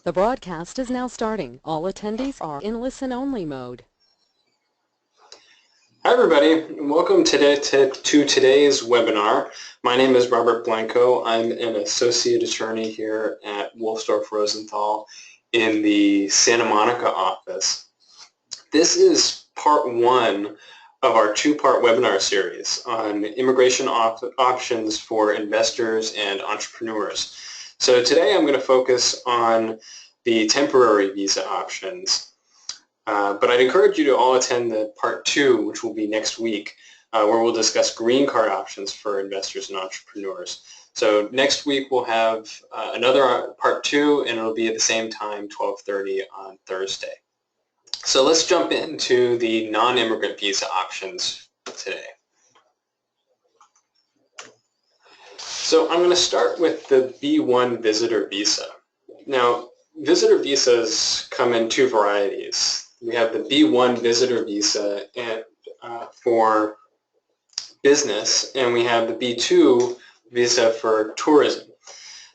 The broadcast is now starting. All attendees are in listen-only mode. Hi everybody, and welcome today to today's webinar. My name is Robert Blanco. I'm an associate attorney here at Wolfstorff Rosenthal in the Santa Monica office. This is part one of our two-part webinar series on immigration options for investors and entrepreneurs. So today I'm going to focus on the temporary visa options. But I'd encourage you to all attend the part two, which will be next week, where we'll discuss green card options for investors and entrepreneurs. So next week we'll have another part two, and it'll be at the same time, 12:30 on Thursday. So let's jump into the non-immigrant visa options today. So I'm going to start with the B1 visitor visa. Now, visitor visas come in two varieties. We have the B1 visitor visa for business, and we have the B2 visa for tourism.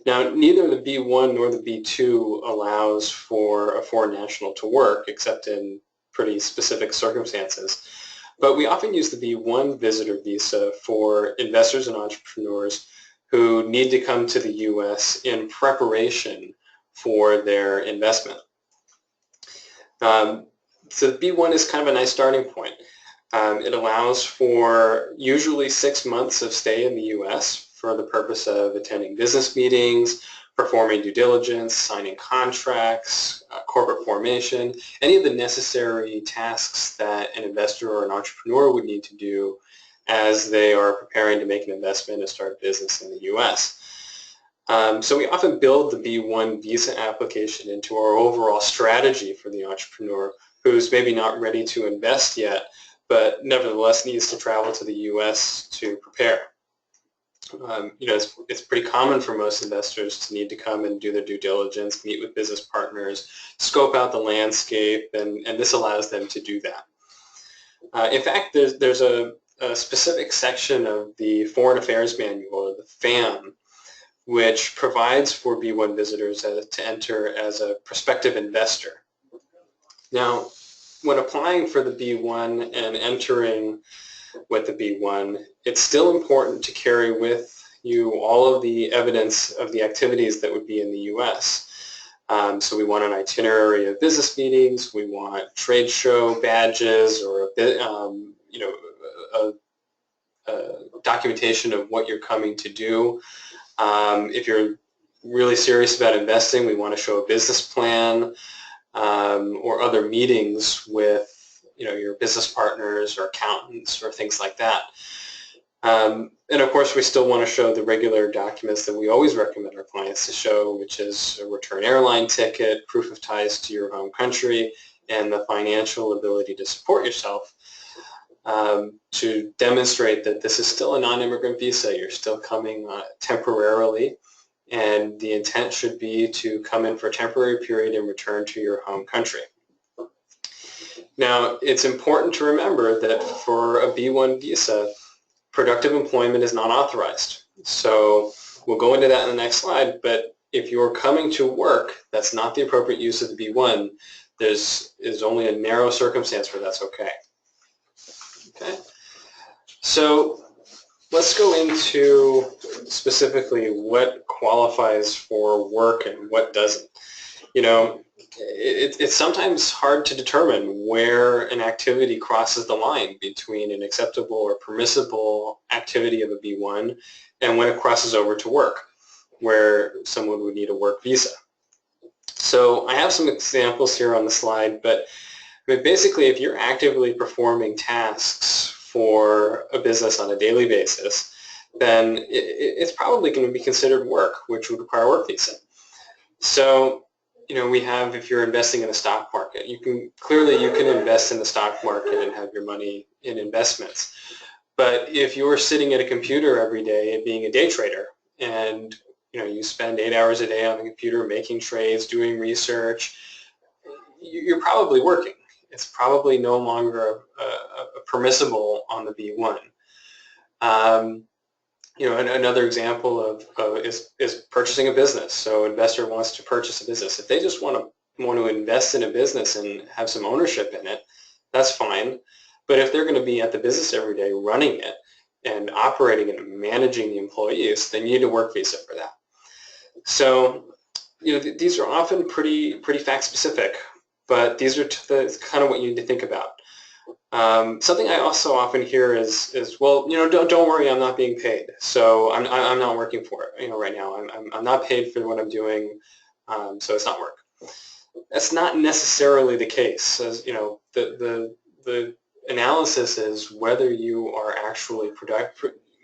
Now, neither the B1 nor the B2 allows for a foreign national to work, except in pretty specific circumstances. But we often use the B1 visitor visa for investors and entrepreneurs who need to come to the U.S. in preparation for their investment. So the B1 is kind of a nice starting point. It allows for usually 6 months of stay in the U.S. for the purpose of attending business meetings, performing due diligence, signing contracts, corporate formation, any of the necessary tasks that an investor or an entrepreneur would need to do as they are preparing to make an investment and start a business in the U.S. So we often build the B1 visa application into our overall strategy for the entrepreneur who's maybe not ready to invest yet, but nevertheless needs to travel to the U.S. to prepare. It's pretty common for most investors to need to come and do their due diligence, meet with business partners, scope out the landscape, and this allows them to do that. In fact, there's a specific section of the Foreign Affairs Manual, or the FAM, which provides for B1 visitors to enter as a prospective investor. Now, when applying for the B1 and entering with the B1, it's still important to carry with you all of the evidence of the activities that would be in the U.S. So we want an itinerary of business meetings, we want trade show badges, or a documentation of what you're coming to do. If you're really serious about investing, we want to show a business plan or other meetings with your business partners or accountants or things like that. And of course, we still want to show the regular documents that we always recommend our clients to show, which is a return airline ticket, proof of ties to your home country, and the financial ability to support yourself to demonstrate that this is still a non-immigrant visa. You're still coming temporarily, and the intent should be to come in for a temporary period and return to your home country. Now, it's important to remember that for a B1 visa, productive employment is not authorized. So we'll go into that in the next slide, but if you're coming to work, that's not the appropriate use of the B1. There's only a narrow circumstance where that's okay. Okay, so let's go into specifically what qualifies for work and what doesn't. It's sometimes hard to determine where an activity crosses the line between an acceptable or permissible activity of a B1 and when it crosses over to work, where someone would need a work visa. So I have some examples here on the slide, but basically if you're actively performing tasks for a business on a daily basis, then it's probably going to be considered work, which would require a work visa. So we have, if you're investing in the stock market, you can invest in the stock market and have your money in investments. But if you're sitting at a computer every day being a day trader, and you spend 8 hours a day on the computer making trades, doing research, you're probably working. It's probably no longer permissible on the B1. Another example is purchasing a business. So investor wants to purchase a business. If they just want to invest in a business and have some ownership in it, that's fine. But if they're going to be at the business every day running it and operating it and managing the employees, they need a work visa for that. So, these are often pretty fact specific, but these are kind of what you need to think about. Something I also often hear is well, don't worry, I'm not being paid, so I'm not working for it. Right now, I'm not paid for what I'm doing, so it's not work. That's not necessarily the case. As the analysis is whether you are actually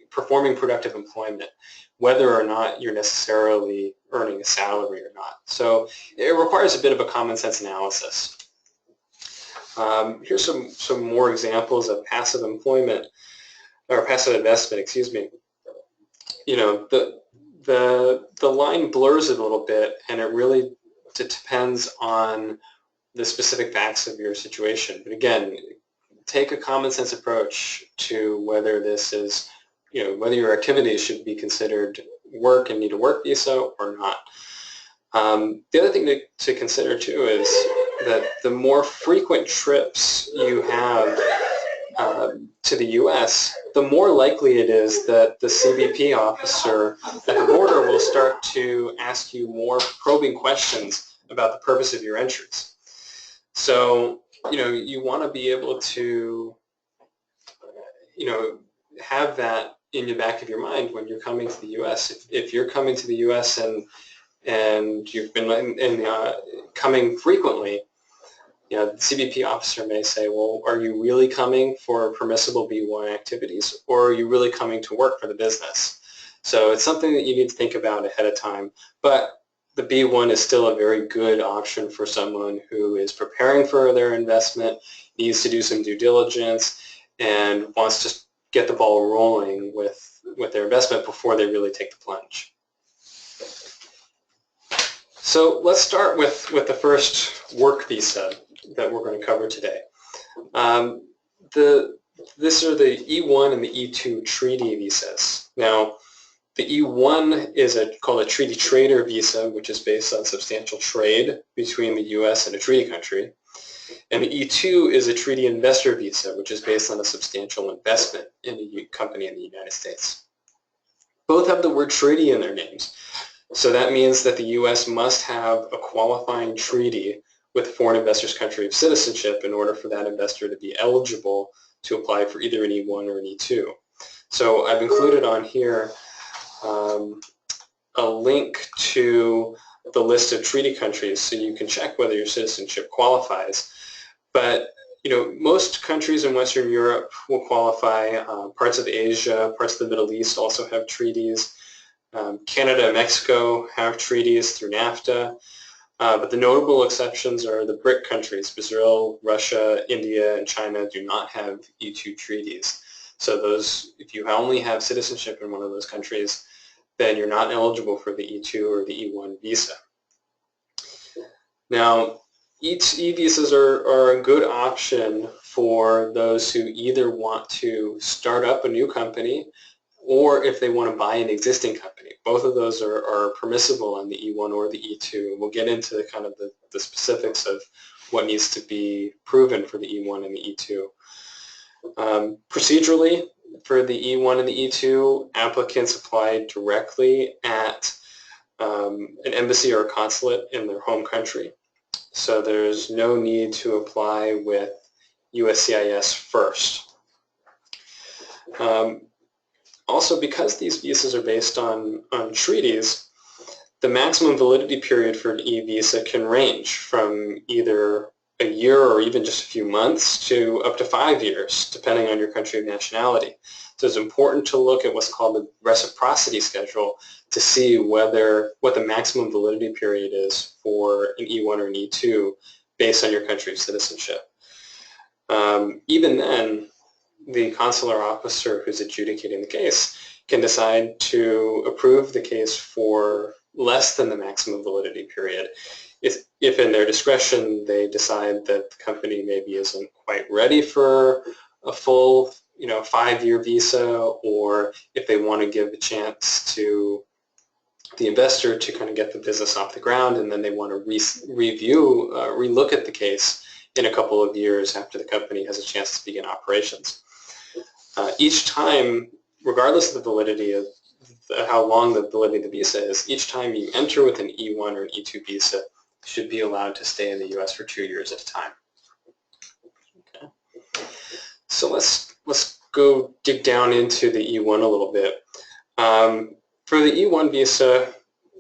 performing productive employment, whether or not you're necessarily earning a salary or not. So it requires a bit of a common sense analysis. Here's some more examples of passive employment, or passive investment, excuse me. The line blurs a little bit, and it really depends on the specific facts of your situation. But again, take a common sense approach to whether this is, whether your activities should be considered work and need a work visa or not. The other thing to consider too is that the more frequent trips you have to the U.S., the more likely it is that the CBP officer at the border will start to ask you more probing questions about the purpose of your entries. So, you want to be able to, have that in the back of your mind when you're coming to the U.S. If you're coming to the U.S. and you've been coming frequently, the CBP officer may say, well, are you really coming for permissible B1 activities, or are you really coming to work for the business? So it's something that you need to think about ahead of time. But the B1 is still a very good option for someone who is preparing for their investment, needs to do some due diligence, and wants to get the ball rolling with their investment before they really take the plunge. So let's start with the first work visa that we're going to cover today. These are the E1 and the E2 treaty visas. Now, the E1 is called a treaty trader visa, which is based on substantial trade between the U.S. and a treaty country. And the E2 is a treaty investor visa, which is based on a substantial investment in a company in the United States. Both have the word treaty in their names. So that means that the U.S. must have a qualifying treaty with a foreign investor's country of citizenship in order for that investor to be eligible to apply for either an E1 or an E2. So I've included on here a link to the list of treaty countries so you can check whether your citizenship qualifies. But most countries in Western Europe will qualify. Parts of Asia, parts of the Middle East also have treaties. Canada and Mexico have treaties through NAFTA. But the notable exceptions are the BRIC countries. Brazil, Russia, India, and China do not have E2 treaties. So if you only have citizenship in one of those countries, then you're not eligible for the E2 or the E1 visa. Now, e-visas are a good option for those who either want to start up a new company or if they want to buy an existing company. Both of those are permissible on the E1 or the E2. We'll get into kind of the specifics of what needs to be proven for the E1 and the E2. Procedurally, for the E1 and the E2, applicants apply directly at an embassy or a consulate in their home country. So there's no need to apply with USCIS first. Also, because these visas are based on treaties, the maximum validity period for an e-visa can range from either a year or even just a few months to up to 5 years, depending on your country of nationality. So it's important to look at what's called the reciprocity schedule to see what the maximum validity period is for an E1 or an E2 based on your country of citizenship. Even then, the consular officer who's adjudicating the case can decide to approve the case for less than the maximum validity period. If in their discretion they decide that the company maybe isn't quite ready for a full 5-year visa, or if they want to give a chance to the investor to kind of get the business off the ground, and then they want to relook at the case in a couple of years after the company has a chance to begin operations. Each time, regardless of the validity of how long the validity of the visa is, each time you enter with an E1 or an E2 visa, you should be allowed to stay in the U.S. for 2 years at a time. Okay. So let's go dig down into the E1 a little bit. For the E1 visa,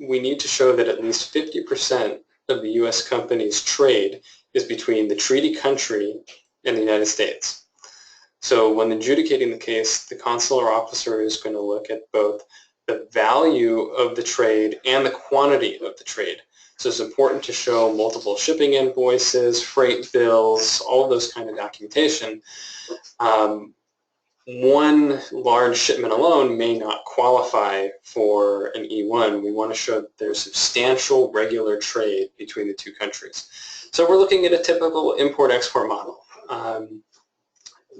we need to show that at least 50% of the U.S. company's trade is between the treaty country and the United States. So when adjudicating the case, the consular officer is going to look at both the value of the trade and the quantity of the trade. So it's important to show multiple shipping invoices, freight bills, all of those kind of documentation. One large shipment alone may not qualify for an E1. We want to show that there's substantial regular trade between the two countries. So we're looking at a typical import-export model.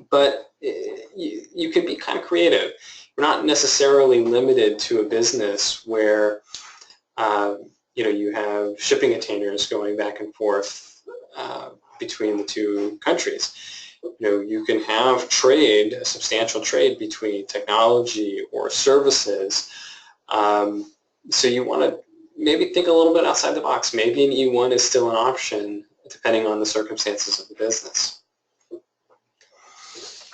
But you can be kind of creative. You're not necessarily limited to a business where you have shipping containers going back and forth between the two countries. You can have trade, a substantial trade between technology or services. So you want to maybe think a little bit outside the box. Maybe an E1 is still an option depending on the circumstances of the business.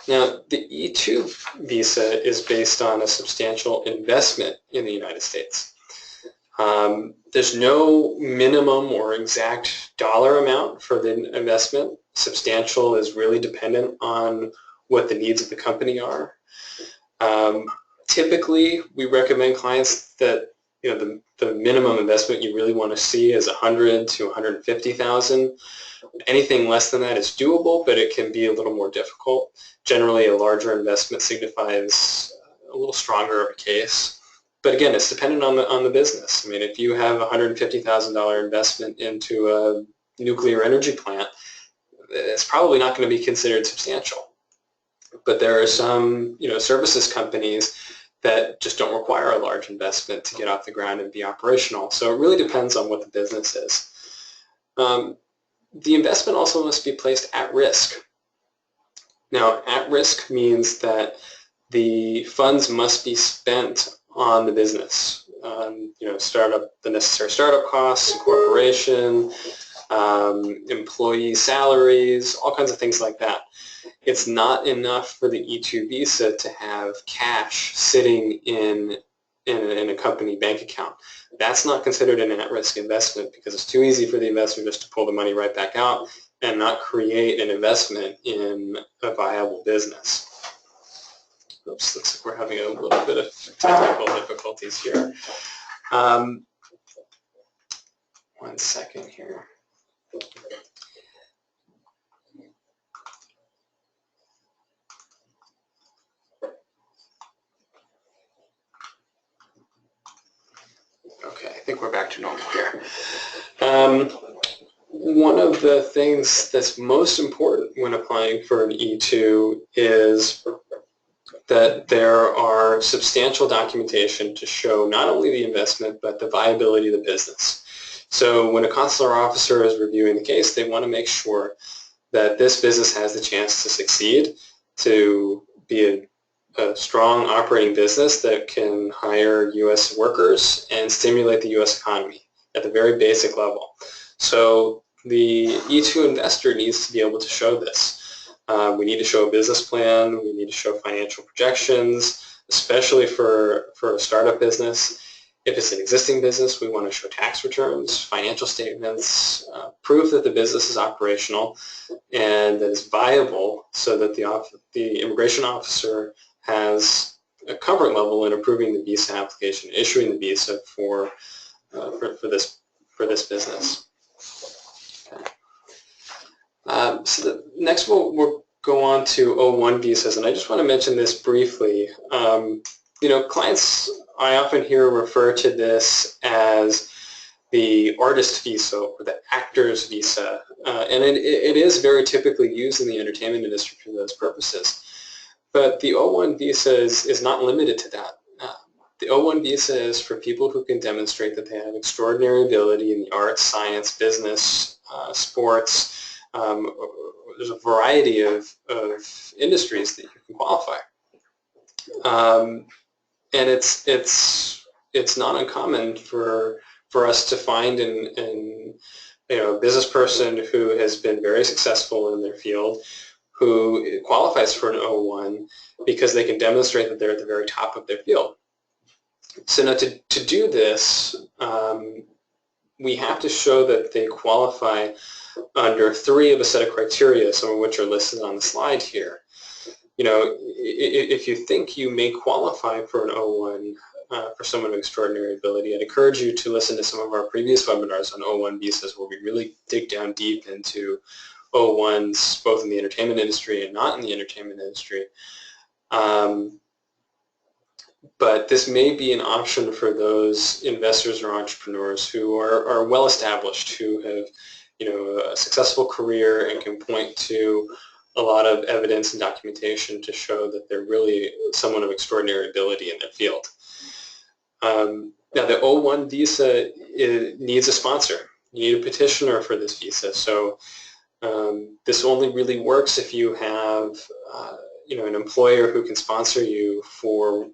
Now, the E2 visa is based on a substantial investment in the United States. There's no minimum or exact dollar amount for the investment. Substantial is really dependent on what the needs of the company are. Typically, we recommend clients that the minimum investment you really want to see is $100,000 to $150,000. Anything less than that is doable, but it can be a little more difficult. Generally, a larger investment signifies a little stronger of a case. But again, it's dependent on the business. I mean, if you have a $150,000 investment into a nuclear energy plant, it's probably not going to be considered substantial. But there are some services companies that just don't require a large investment to get off the ground and be operational. So it really depends on what the business is. The investment also must be placed at risk. Now, at risk means that the funds must be spent on the business. The necessary startup costs, incorporation, employee salaries, all kinds of things like that. It's not enough for the E2 visa to have cash sitting in a company bank account. That's not considered an at-risk investment because it's too easy for the investor just to pull the money right back out and not create an investment in a viable business. Oops, looks like we're having a little bit of technical difficulties here. 1 second here. Okay, I think we're back to normal here. One of the things that's most important when applying for an E2 is that there are substantial documentation to show not only the investment, but the viability of the business. So when a consular officer is reviewing the case, they want to make sure that this business has the chance to succeed, to be a strong operating business that can hire U.S. workers and stimulate the U.S. economy at the very basic level. So the E2 investor needs to be able to show this. We need to show a business plan. We need to show financial projections, especially for a startup business. If it's an existing business, we want to show tax returns, financial statements, proof that the business is operational and that it's viable so that the immigration officer has a comfort level in approving the visa application, issuing the visa for this business. Okay. So the next we'll go on to O1 visas, and I just want to mention this briefly. Clients I often hear refer to this as the artist visa or the actor's visa, and it is very typically used in the entertainment industry for those purposes. But the O1 visa is not limited to that. The O1 visa is for people who can demonstrate that they have extraordinary ability in the arts, science, business, sports. There's a variety of industries that you can qualify. And it's not uncommon for us to find in a business person who has been very successful in their field, who qualifies for an O1 because they can demonstrate that they're at the very top of their field. So now to do this, we have to show that they qualify under 3 of a set of criteria, some of which are listed on the slide here. If you think you may qualify for an O1 for someone of extraordinary ability, I'd encourage you to listen to some of our previous webinars on O1 visas, where we really dig down deep into O1s, both in the entertainment industry and not in the entertainment industry. But this may be an option for those investors or entrepreneurs who are well established, who have a successful career and can point to a lot of evidence and documentation to show that they're really someone of extraordinary ability in their field. Now the O1 visa needs a sponsor. You need a petitioner for this visa. So this only really works if you have an employer who can sponsor you for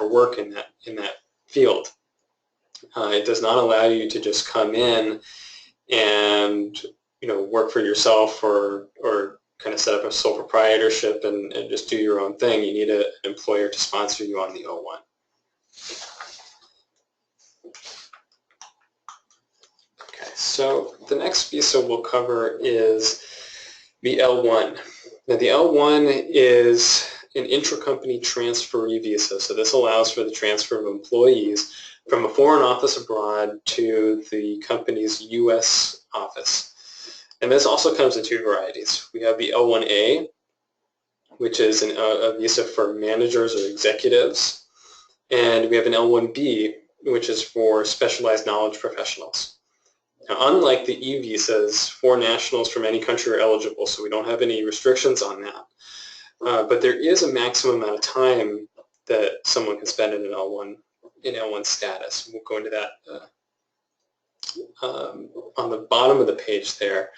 work in that field. It does not allow you to just come in and work for yourself or kind of set up a sole proprietorship and just do your own thing. You need an employer to sponsor you on the O1. Okay, so the next visa we'll cover is the L1. Now the L1 is an intra-company transferee visa. So this allows for the transfer of employees from a foreign office abroad to the company's U.S. office. And this also comes in 2 varieties. We have the L1A, which is a visa for managers or executives. And we have an L1B, which is for specialized knowledge professionals. Now, unlike the E visas, foreign nationals from any country are eligible, so we don't have any restrictions on that. But there is a maximum amount of time that someone can spend in L1 status. We'll go into that on the bottom of the page there.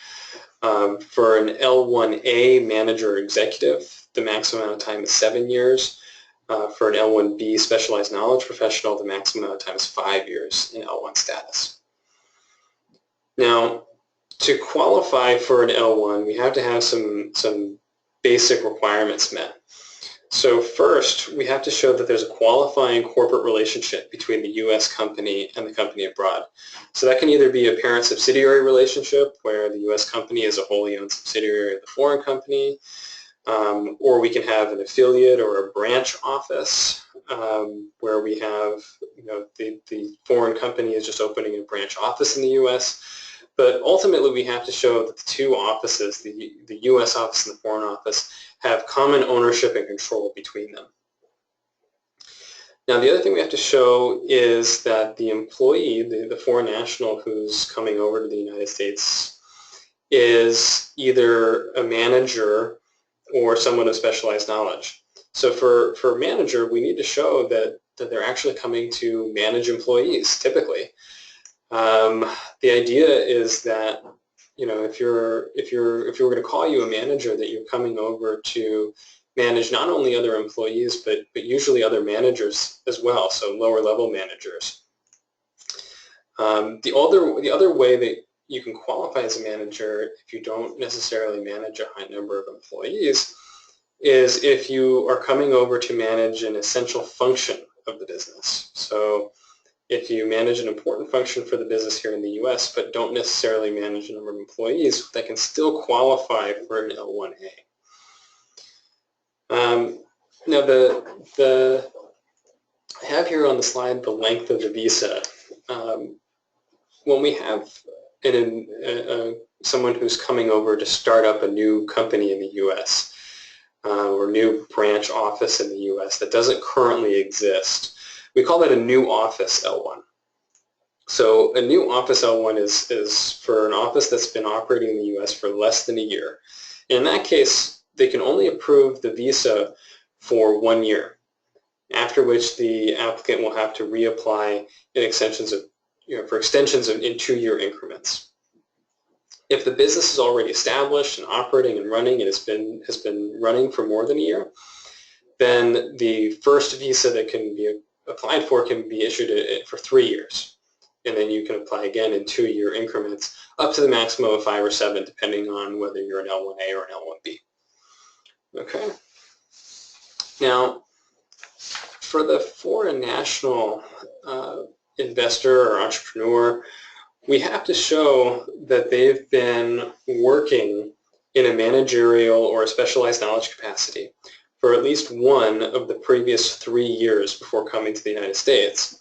For an L1A manager or executive, the maximum amount of time is 7 years. For an L1B specialized knowledge professional, the maximum amount of time is 5 years in L1 status. Now, to qualify for an L1, we have to have some basic requirements met. So first, we have to show that there's a qualifying corporate relationship between the U.S. company and the company abroad. So that can either be a parent-subsidiary relationship, where the U.S. company is a wholly owned subsidiary of the foreign company, or we can have an affiliate or a branch office, where we have, the foreign company is just opening a branch office in the U.S., but ultimately we have to show that the 2 offices, the U.S. office and the foreign office, have common ownership and control between them. Now the other thing we have to show is that the employee, the foreign national who's coming over to the United States, is either a manager or someone of specialized knowledge. So for manager, we need to show that they're actually coming to manage employees, typically. The idea is that, if we're going to call you a manager, that you're coming over to manage not only other employees, but usually other managers as well, so lower level managers. The other way that you can qualify as a manager if you don't necessarily manage a high number of employees is if you are coming over to manage an essential function of the business. So if you manage an important function for the business here in the U.S., but don't necessarily manage a number of employees, that can still qualify for an L1A. Now, I have here on the slide the length of the visa. When we have someone who's coming over to start up a new company in the U.S. Or new branch office in the U.S. that doesn't currently exist, we call that a new office L1. So a new office L1 is for an office that's been operating in the U.S. for less than a year. And in that case, they can only approve the visa for 1 year, after which the applicant will have to reapply in extensions of, for extensions in 2-year increments. If the business is already established and operating and running and has been running for more than a year, then the first visa that can be applied for can be issued for 3 years. And then you can apply again in 2-year increments up to the maximum of 5 or 7, depending on whether you're an L1A or an L1B. Okay. Now, for the foreign national investor or entrepreneur, we have to show that they've been working in a managerial or a specialized knowledge capacity for at least one of the previous 3 years before coming to the United States,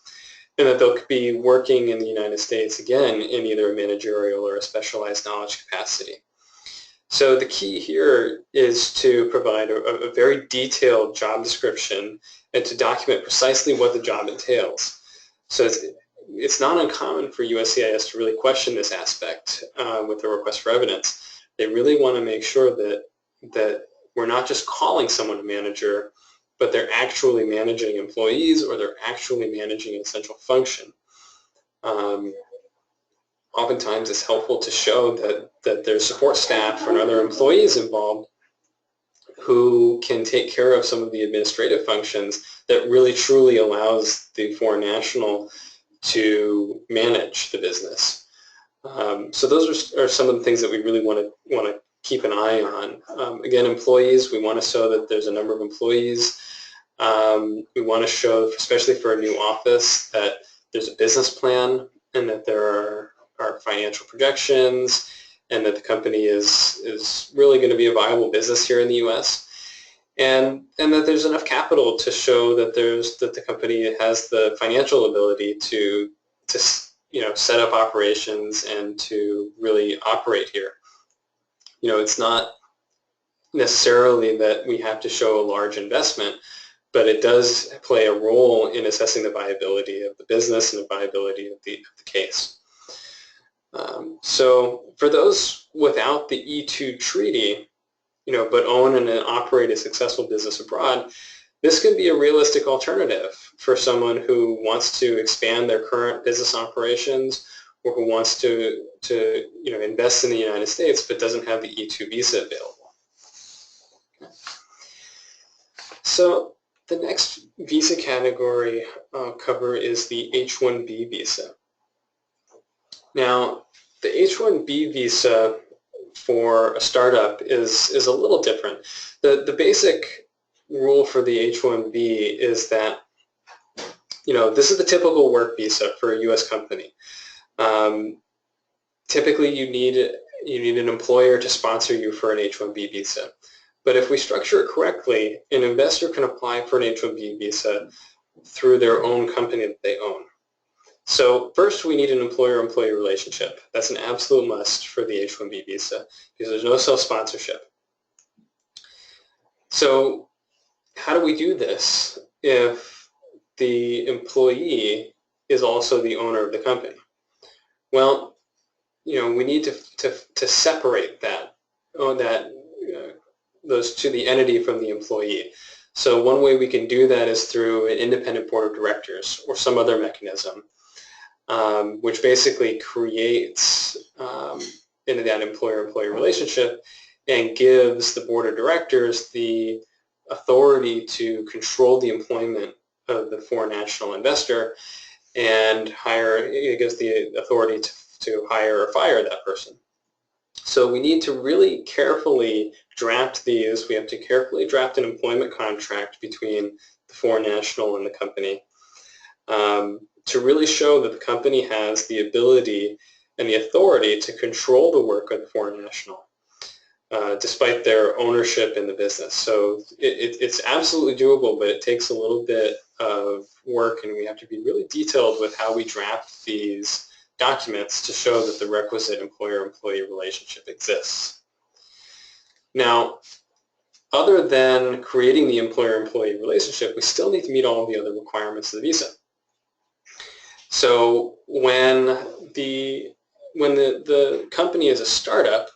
and that they'll be working in the United States again in either a managerial or a specialized knowledge capacity. So the key here is to provide a very detailed job description and to document precisely what the job entails. So it's not uncommon for USCIS to really question this aspect with the request for evidence. They really want to make sure that we're not just calling someone a manager, but they're actually managing employees or they're actually managing an essential function. Oftentimes it's helpful to show that there's support staff and other employees involved who can take care of some of the administrative functions that really truly allows the foreign national to manage the business. So those are some of the things that we really want to keep an eye on. Again, employees, we want to show that there's a number of employees. We want to show, especially for a new office, that there's a business plan and that there are financial projections and that the company is really going to be a viable business here in the U.S. and that there's enough capital to show that the company has the financial ability to set up operations and to really operate here. It's not necessarily that we have to show a large investment, but it does play a role in assessing the viability of the business and the viability of the case. So for those without the E2 treaty, but own and operate a successful business abroad, this can be a realistic alternative for someone who wants to expand their current business operations or who wants to invest in the United States but doesn't have the E2 visa available. Okay. So the next visa category I'll cover is the H-1B visa. Now, the H-1B visa for a startup is a little different. The basic rule for the H-1B is that, this is the typical work visa for a U.S. company. Typically, you need an employer to sponsor you for an H-1B visa. But if we structure it correctly, an investor can apply for an H-1B visa through their own company that they own. So first, we need an employer-employee relationship. That's an absolute must for the H-1B visa because there's no self-sponsorship. So how do we do this if the employee is also the owner of the company? Well, we need to separate those to the entity from the employee. So one way we can do that is through an independent board of directors or some other mechanism, which basically creates into that employer-employee relationship and gives the board of directors the authority to control the employment of the foreign national investor and it gives the authority to hire or fire that person. So we need to really carefully draft these. We have to carefully draft an employment contract between the foreign national and the company to really show that the company has the ability and the authority to control the work of the foreign national, despite their ownership in the business. So it's absolutely doable, but it takes a little bit of work, and we have to be really detailed with how we draft these documents to show that the requisite employer-employee relationship exists. Now, other than creating the employer-employee relationship, we still need to meet all of the other requirements of the visa. So when the company is a startup,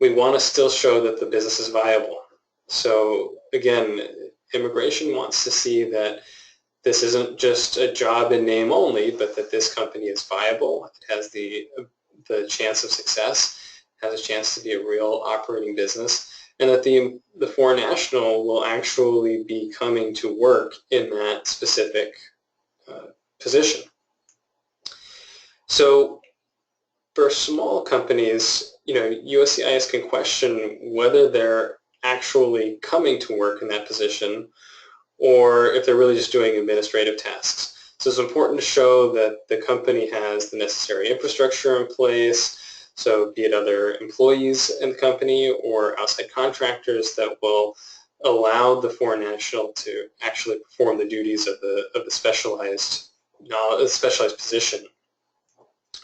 we want to still show that the business is viable. So again, immigration wants to see that this isn't just a job in name only, but that this company is viable, it has the chance of success, has a chance to be a real operating business, and that the foreign national will actually be coming to work in that specific position. So for small companies, USCIS can question whether they're actually coming to work in that position or if they're really just doing administrative tasks. So it's important to show that the company has the necessary infrastructure in place, so be it other employees in the company or outside contractors that will allow the foreign national to actually perform the duties of the specialized position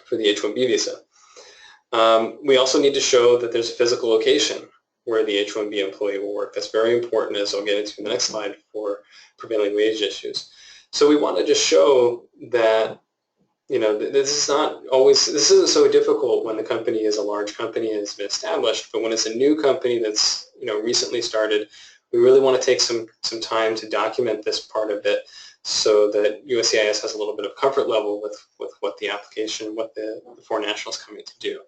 for the H-1B visa. We also need to show that there's a physical location where the H-1B employee will work. That's very important, as I'll get into in the next slide, for prevailing wage issues. So we want to just show that this isn't so difficult when the company is a large company and has been established, but when it's a new company that's recently started, we really want to take some time to document this part of it so that USCIS has a little bit of comfort level with what the application, what the foreign national is coming to do.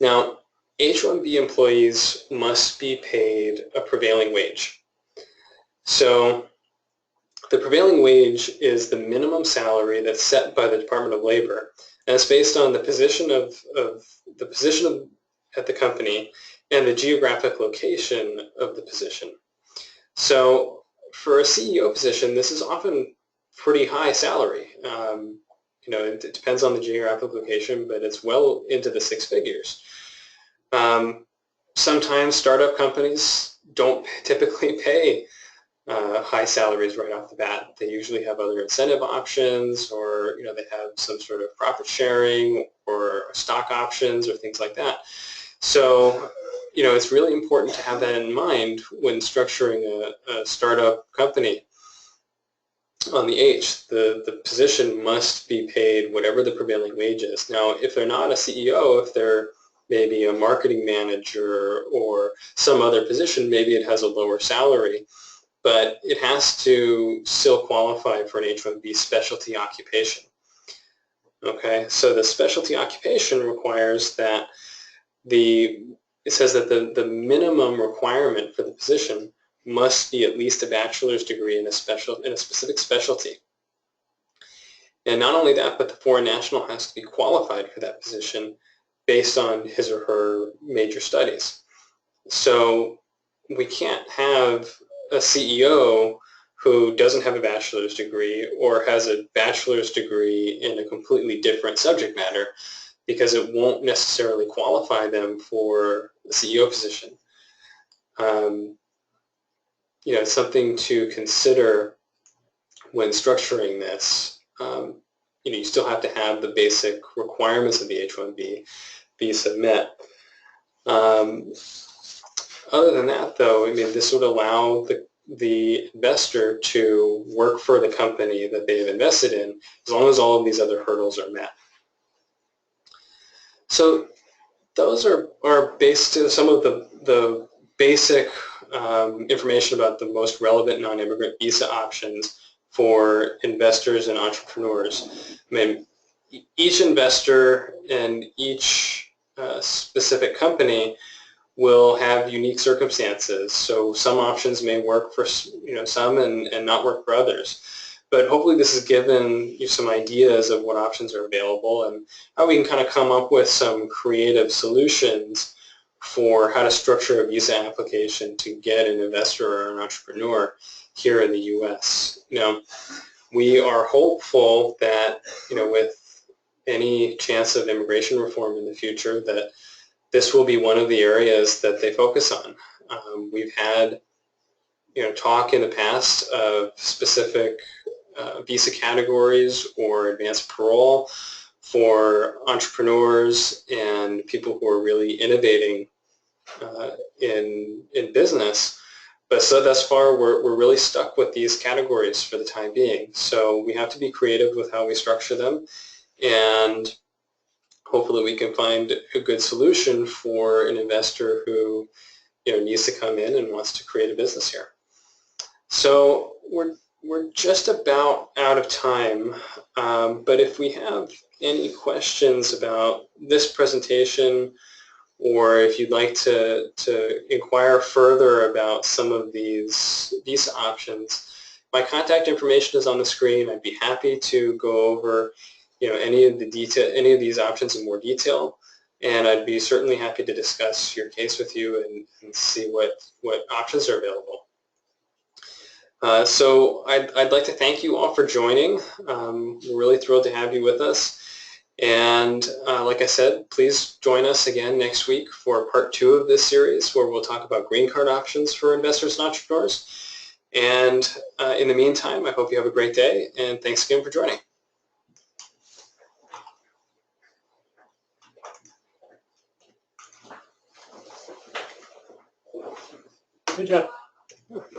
Now, H-1B employees must be paid a prevailing wage. So the prevailing wage is the minimum salary that's set by the Department of Labor, and it's based on the position at the company and the geographic location of the position. So for a CEO position, this is often pretty high salary. It depends on the geographic location, but it's well into the six figures. Sometimes startup companies don't typically pay high salaries right off the bat. They usually have other incentive options, or they have some sort of profit sharing or stock options or things like that. So it's really important to have that in mind when structuring a startup company. On the H, the position must be paid whatever the prevailing wage is. Now, if they're not a CEO, if they're maybe a marketing manager or some other position, maybe it has a lower salary, but it has to still qualify for an H-1B specialty occupation. Okay, so the specialty occupation requires that it says that the minimum requirement for the position must be at least a bachelor's degree in a specific specialty. And not only that, but the foreign national has to be qualified for that position based on his or her major studies. So we can't have a CEO who doesn't have a bachelor's degree or has a bachelor's degree in a completely different subject matter, because it won't necessarily qualify them for the CEO position. It's something to consider when structuring this. You still have to have the basic requirements of the H-1B visa met. Other than that, though, this would allow the investor to work for the company that they've invested in, as long as all of these other hurdles are met. So those are based on some of the basic information about the most relevant non-immigrant visa options for investors and entrepreneurs. Each investor and each specific company will have unique circumstances. So some options may work for some and not work for others. But hopefully this has given you some ideas of what options are available and how we can kind of come up with some creative solutions for how to structure a visa application to get an investor or an entrepreneur here in the U.S. We are hopeful that, with any chance of immigration reform in the future, that this will be one of the areas that they focus on. We've had, talk in the past of specific visa categories or advanced parole for entrepreneurs and people who are really innovating in business. But so thus far, we're really stuck with these categories for the time being. So we have to be creative with how we structure them, and hopefully we can find a good solution for an investor who needs to come in and wants to create a business here. So we're just about out of time, but if we have any questions about this presentation, or if you'd like to inquire further about some of these options, my contact information is on the screen. I'd be happy to go over any of these options in more detail, and I'd be certainly happy to discuss your case with you and see what options are available. So I'd like to thank you all for joining. We're really thrilled to have you with us. And like I said, please join us again next week for part 2 of this series, where we'll talk about green card options for investors and entrepreneurs. And in the meantime, I hope you have a great day, and thanks again for joining. Good job. All right.